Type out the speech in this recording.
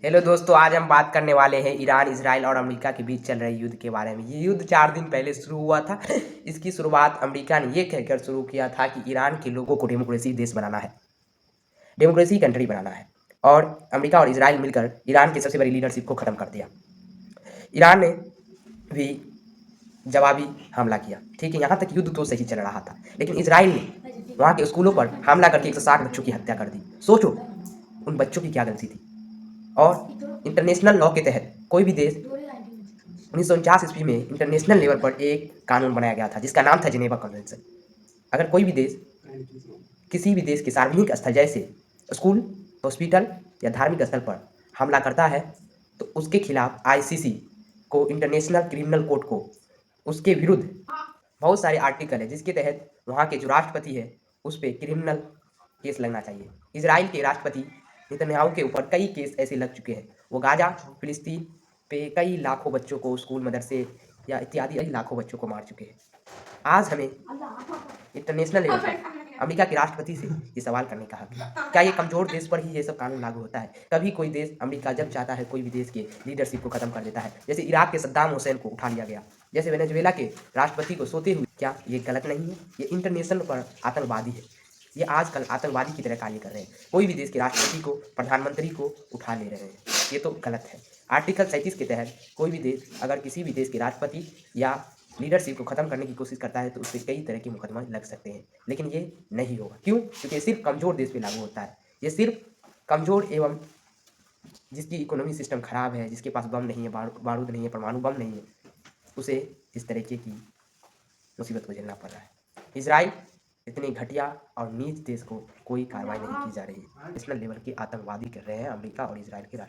Hello दोस्तों, आज हम बात करने वाले हैं ईरान, इजराइल और अमेरिका के बीच चल रहे युद्ध के बारे में। ये युद्ध 4 दिन पहले शुरू हुआ था। इसकी शुरुआत अमेरिका ने ये कहकर शुरू किया था कि ईरान के लोगों को डेमोक्रेसी देश बनाना है, डेमोक्रेसी कंट्री बनाना है। और अमेरिका और इजराइल मिलकर ईरान की सबसे बड़ी लीडरशिप को ख़त्म कर दिया। ईरान ने भी जवाबी हमला किया, ठीक है। यहाँ तक युद्ध तो सही चल रहा था, लेकिन इजराइल ने वहाँ के स्कूलों पर हमला करके 160 बच्चों की हत्या कर दी। सोचो उन बच्चों की क्या गलती थी। और इंटरनेशनल लॉ के तहत कोई भी देश 1949 ईस्वी में इंटरनेशनल लेवल पर एक कानून बनाया गया था जिसका नाम था जिनेवा कन्वेंशन। अगर कोई भी देश किसी भी देश के सार्वजनिक स्थल जैसे स्कूल, हॉस्पिटल या धार्मिक स्थल पर हमला करता है तो उसके खिलाफ आईसीसी को, इंटरनेशनल क्रिमिनल कोर्ट को, उसके विरुद्ध बहुत सारे आर्टिकल है जिसके तहत वहाँ के जो राष्ट्रपति है उस पर क्रिमिनल केस लगना चाहिए। इसराइल के राष्ट्रपति नेतन्याहू के ऊपर कई केस ऐसे लग चुके हैं। वो गाजा, फिलिस्तीन पे कई लाखों बच्चों को स्कूल, मदरसे या इत्यादि कई लाखों बच्चों को मार चुके हैं। आज हमें इंटरनेशनल लेवल पर अमेरिका के राष्ट्रपति से ये सवाल करने का हक है, क्या ये कमजोर देश पर ही ये सब कानून लागू होता है? कभी कोई देश, अमेरिका जब चाहता है कोई भी देश के लीडरशिप को खत्म कर देता है। जैसे इराक के सद्दाम हुसैन को उठा लिया गया, जैसे वेनेजुएला के राष्ट्रपति को सोते हुए। क्या ये गलत नहीं है? ये इंटरनेशनल पर आतंकवादी है। ये आजकल आतंकवादी की तरह कार्य कर रहे हैं। कोई भी देश के राष्ट्रपति को, प्रधानमंत्री को उठा ले रहे हैं, ये तो गलत है। आर्टिकल 37 के तहत कोई भी देश अगर किसी भी देश के राष्ट्रपति या लीडरशिप को खत्म करने की कोशिश करता है तो उससे कई तरह के मुकदमा लग सकते हैं, लेकिन ये नहीं होगा। क्यों? क्योंकि ये सिर्फ कमजोर देश पे लागू होता है। ये सिर्फ कमजोर एवं जिसकी इकोनॉमी सिस्टम खराब है, जिसके पास बम नहीं है, बारूद नहीं है, परमाणु बम नहीं है, उसे इस तरीके की मुसीबत को झेलना पड़ रहा है। इसराइल इतनी घटिया और नीच देश को कोई कार्रवाई नहीं की जा रही है। नेशनल लेवल के आतंकवादी कर रहे हैं अमेरिका और इसराइल के राष्ट्र।